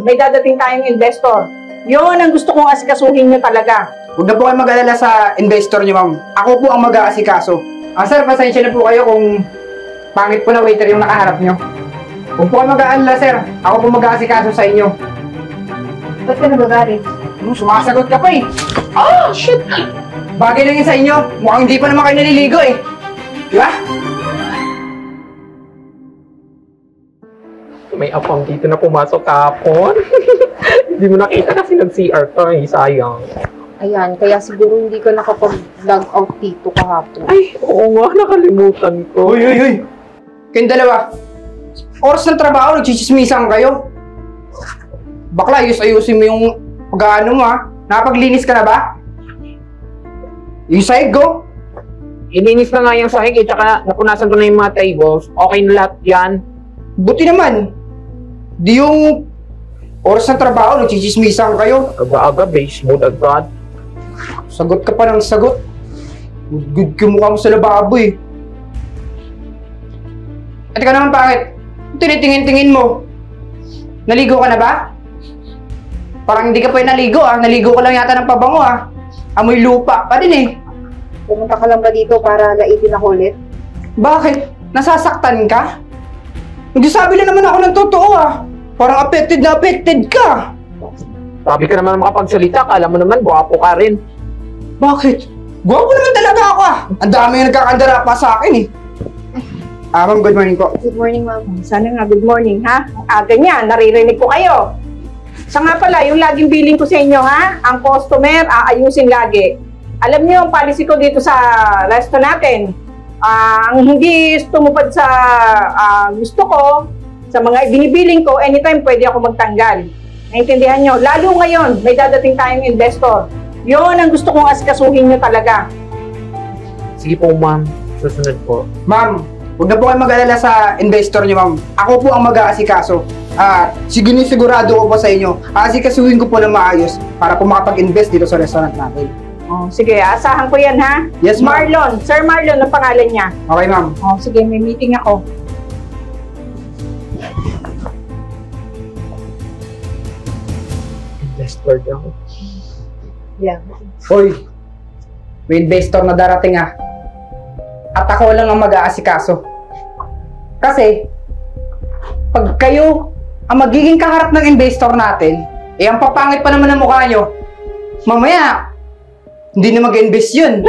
may dadating tayong investor. Yun ang gusto kong asikasuhin nyo talaga. Huwag na po kayo mag-alala sa investor niyo, ma'am. Ako po ang mag-aasikaso. Sir, pasensya na po kayo kung pangit po na waiter yung nakaharap niyo. Huwag po kayo mag-alala, sir. Ako po mag-aasikaso sa inyo. Ba't ka nagagalit? Sumasagot ka pa eh. Oh, shit! Bagay lang yun sa inyo. Mukhang hindi pa naman kayo naliligo eh. Di ba? May apang dito na pumasok kahapon. Hindi mo nakita kasi nag-CR ka eh, sayang. Ayan, kaya siguro hindi ko nakapag-log out dito kahapon. Ay, oo nga, nakalimutan ko. Uy! Kayong dalawa. Oras ng trabaho, nagchichismisan kayo. Bakla, ayusin mo yung pag-ano mo ha. Nakapaglinis ka na ba? Yung sahig ko. Ilinis na nga yung sahig eh, tsaka napunasan ko na yung mga tables. Okay na lahat yan. Buti naman. Di yung oras ng trabaho, nagchichismisan kayo. Aga-aga, base mode agad. Sagot ka pa ng sagot. Good mukha mo sa lababo eh. At ka naman bakit? Tinitingin-tingin mo. Naligo ka na ba? Parang hindi ka pa yung naligo ah. Naligo ka lang yata ng pabango ah. Amoy lupa pa din eh. Pumunta ka lang ba dito para laitin ako ulit? Bakit? Nasasaktan ka? Nagsasabi lang naman ako ng totoo ah. Parang affected na affected ka. Sabi ka naman makapagsalita, kala mo naman, gwapo ka rin. Bakit? Gwapo naman talaga ako ah. Ang dami yung nagkakandara pa sa akin eh. Ma'am, good morning po. Good morning, ma'am. Sana nga, good morning, ha? Aga niya, naririnig ko kayo. Sa nga pala, yung laging billing ko sa inyo, ha? Ang customer, aayusin lagi. Alam niyo, ang policy ko dito sa resto natin, ang hindi tumupad sa gusto ko, sa mga binibiling ko, anytime pwede ako magtanggal. Naintindihan nyo? Lalo ngayon, may dadating tayong investor. Yun ang gusto kong asikasuhin nyo talaga. Sige po, ma'am. Susunod po. Ma'am, huwag na po kayo mag-alala sa investor niyo, ma'am. Ako po ang mag-aasikaso. Sigurado ko po sa inyo. Aasikasuhin ko po na maayos para po makapag-invest dito sa restaurant natin. Oh, sige, asahan ko yan, ha? Yes, ma'am. Marlon. Sir Marlon, ang pangalan niya. Okay, ma'am. Oh, sige, may meeting ako. Investor daw. Yeah. Hoy, may investor na darating ah. At ako lang ang mag-aasikaso. Kasi, pag kayo ang magiging kaharap ng investor natin, ang papangit pa naman ng mukha nyo, mamaya, hindi na mag-invest yun.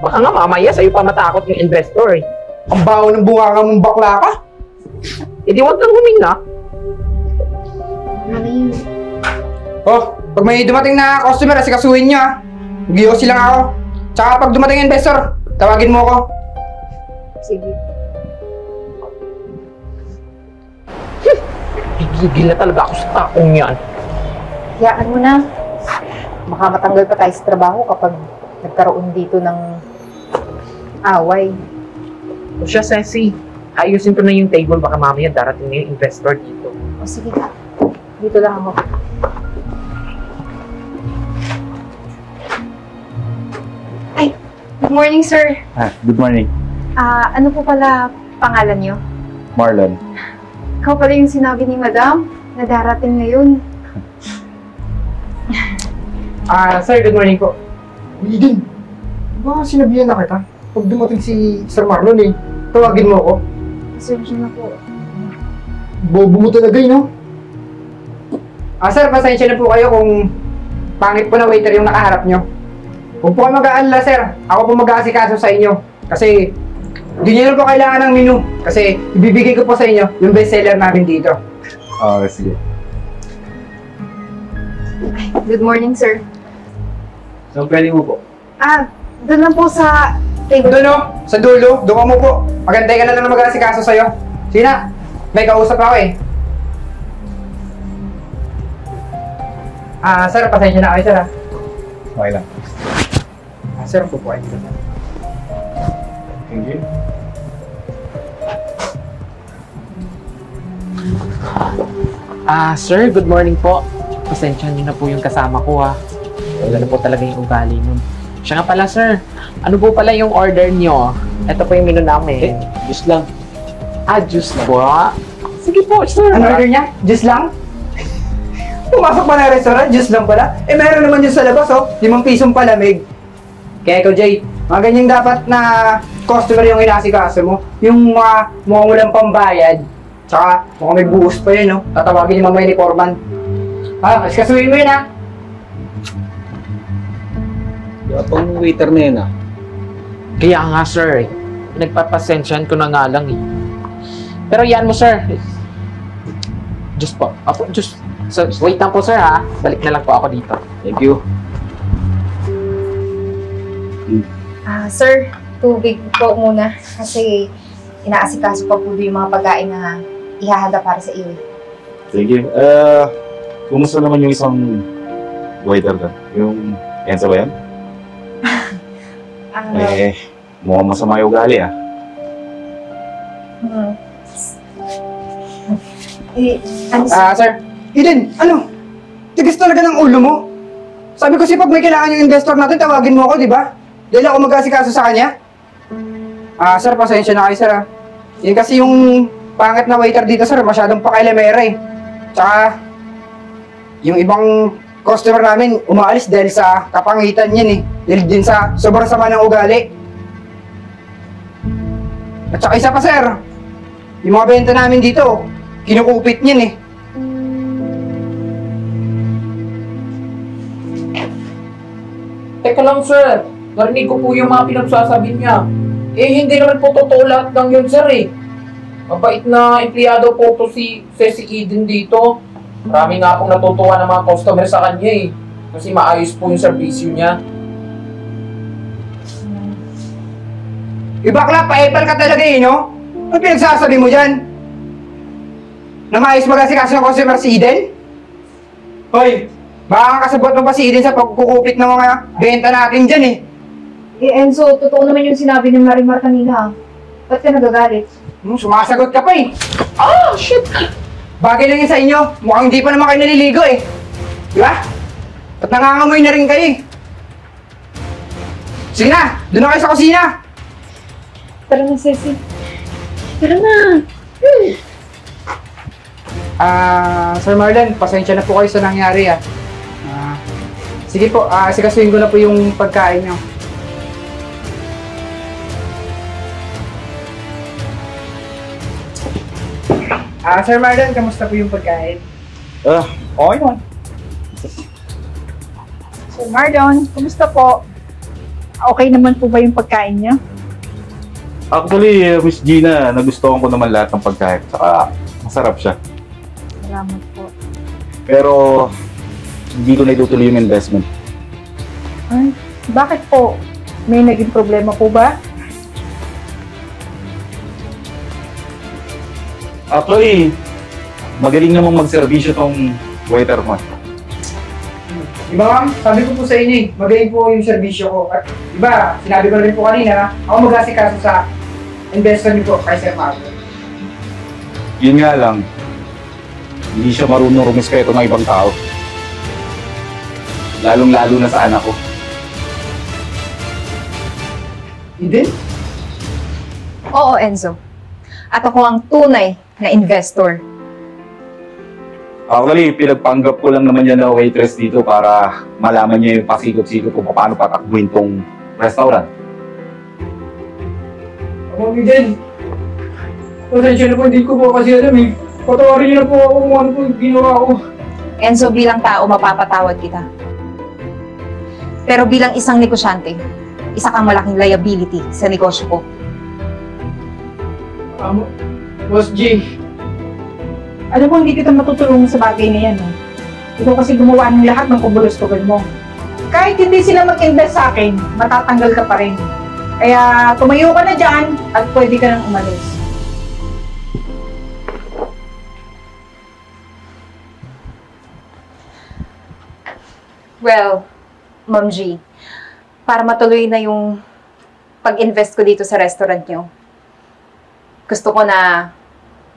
Baka nga mamaya sa'yo pa matakot yung investor eh. Ang baho ng bunganga mong bakla ka. E di huwag kang humina. Ano yun? Oh, pag may dumating na customer, asikasuhin nyo ah. Mag-iossi lang ako. Tsaka pag dumating yung investor, tawagin mo ako. Sige. Gigil na talaga ako sa takong yan. Hayaan mo na. Baka matanggal pa tayo sa trabaho kapag nagkaroon dito ng away. O siya, Ceci, ayusin ko na yung table. Baka mamaya darating na yung investor dito. O sige ka. Dito lang ako. Ay, good morning, sir. Good morning. Ano po pala pangalan niyo? Marlon. Ikaw pala yung sinabi ni Madam na darating ngayon. Sir, good morning po. Eden, baka sinabihan na kita. Pag dumating si Sir Marlon eh, tawagin mo ako. Pasensya na po. Bobo mo talaga eh, no? Sir, pasensya na po kayo kung pangit po na waiter yung nakaharap nyo. Huwag po kayo mag-aalala, sir. Ako po mag-aasikaso sa inyo. Kasi, hindi nyo lang po kailangan ng menu. Kasi, ibibigay ko po sa inyo yung bestseller namin dito. Okay, sige. Good morning, sir. So, pwede mo po. Doon lang po sa table. Doon no? Sa dulo, doon ka mo po. Magantay ka na lang na mag-aasikaso sa'yo. Sige na, may kausap ako eh. Sir, pasensya na kayo, sir ha. Okay lang. Sir, po po. Thank you. Sir, good morning po. Pasensya niyo na po yung kasama ko ha. Wala na po talaga yung ugali nun. Siya nga pala, sir. Ano po pala yung order niyo? Ito po yung menu namin. Just lang. Juice po. Sige po, sir. Ano order niya? Juice lang? Pumasok pa na restaurant, juice lang pala. Eh, meron naman yun sa labas, oh. 5 pisong palamig. Kaya ikaw, Jay, mga ganyan dapat na customer yung inasikaso mo. Yung mukhang walang pambayad. Tsaka, mukhang may buhos pa yun, no? Tatawagin yung mamay ni Corman. Asikasuhin mo yun, ha? Pang waiter na yun, Kaya nga, sir. Nagpapasensyahan ko na nga lang, eh. Pero yan mo, sir. Diyos po. Apo, Diyos. So, wait lang po, sir, ha? Balik na lang po ako dito. Thank you. Sir, tubig po muna. Kasi inaasikaso pa po yung mga pagkain na ihahanda para sa iyo. Sige. Kumusta naman yung isang waiter doon? Yung Enzo ba yan? Mukhang masama yung ugali, Sir. Eden, ano? Tigas talaga ng ulo mo. Sabi ko pag may kailangan yung investor natin, tawagin mo ako, di ba? Dahil ako mag-asikaso sa kanya. Sir, pasensya na kayo, sir, Yan kasi yung pangit na waiter dito, sir, masyadong pakailamera, eh. Tsaka, yung ibang customer namin, umaalis dahil sa kapangitan yan, eh. Dahil din sa sobrang sama ng ugali. At saka isa pa, sir, yung mga benta namin dito, kinukupit niyan, eh. Teka lang, sir. Narinig ko po yung mga pinagsasabi niya. Eh, hindi naman po totoo lahat ng yun, sir, eh. Mabait na empleyado po to si Eden dito. Marami nga pong natutuwa ng mga customer sa kanya, eh. Kasi maayos po yung servisyo niya. Bakla, pa-epal ka talaga, eh, no? Ano pinagsasabi mo dyan? Na maayos mag-asikaso ng customer si Eden? Hoy, baka kasabot mo pa si Eden sa pagkukupit ng mga benta natin dyan, eh. Enzo, totoo naman yung sinabi ni Marimar kanina. Ba't ka nagagalit? Sumasagot ka pa, eh. Shit! Bagay lang yun sa inyo. Mukhang hindi pa naman kayo naliligo, eh. Di ba? At nangangamoy na rin kayo, eh. Sige na, doon na kayo sa kusina. Tara na, Ceci. Tara na. Sir Marlon, pasensya na po kayo sa nangyari, sige po, sikasuhin ko na po yung pagkain nyo. Sir Marlon, kamusta po yung pagkain? Okay naman. Sir Marlon, kumusta po? Okay naman po ba yung pagkain niyo? Actually, Miss Gina, nagustuhan ko naman lahat ng pagkain. Saka, masarap siya. Salamat po. Pero, hindi ko na itutuloy yung investment. Ay, bakit po? May naging problema po ba? Actually, magaling namang magservisyo tong waiter mo. Diba ma'am, sabi ko po sa inyo, magaling po yung servisyo ko. At diba, sinabi ko rin po kanina, ako mag-asikaso sa investor niyo po kay Sir Marlon. Yun nga lang, hindi siya marunong rumispeto ng ibang tao. Lalong-lalo na sa anak ko. Eden? Oo, Enzo. At ako ang tunay na investor. Actually, pinagpanggap ko lang naman yan na waitress dito para malaman niya yung pasikot-sikot kung paano patakbuhin tong restaurant. Ako, Eden. Pasensya na po, hindi ko po kasi alam, eh. Patawarin niyo na po ako kung ano po yung ginawa ko. Enzo, bilang tao, mapapatawad kita. Pero bilang isang negosyante, isa kang malaking liability sa negosyo ko. Boss G, Alam mo, hindi kita matutulungan sa bagay na yan. Ikaw kasi gumawa ng lahat ng kubulustugan mo. Kahit hindi sila mag-invest sa akin, matatanggal ka pa rin. Kaya tumayo ka na dyan at pwede ka nang umalis. Well, Ma'am G, para matuloy na yung pag-invest ko dito sa restaurant nyo, gusto ko na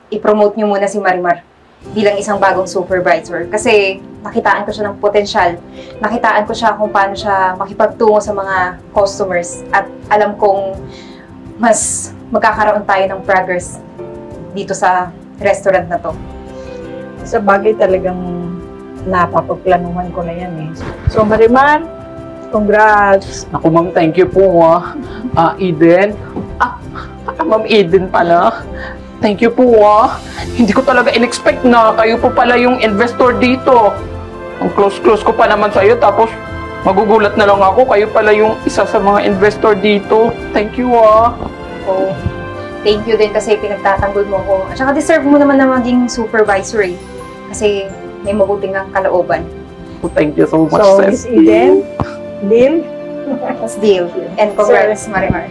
i-promote nyo muna si Marimar bilang isang bagong supervisor. Kasi nakitaan ko siya ng potensyal. Nakitaan ko siya kung paano siya makipagtungo sa mga customers. At alam kong mas magkakaroon tayo ng progress dito sa restaurant na to. Sa bagay talagang napapagplanuhan ko na yan eh. So Marimar, congrats! Naku ma'am, thank you po Eden. Ma'am Eden pala. Thank you po Hindi ko talaga in-expect na kayo po pala yung investor dito. Ang close ko pa naman sa'yo, tapos magugulat na lang ako, kayo pala yung isa sa mga investor dito. Thank you So, thank you din kasi pinagtatanggol mo ko. At saka deserve mo naman na maging supervisor eh. Kasi may mabuting kang kalooban. Thank you so much, So, sis. Miss Eden, deal? That's deal. And congrats, Marimar.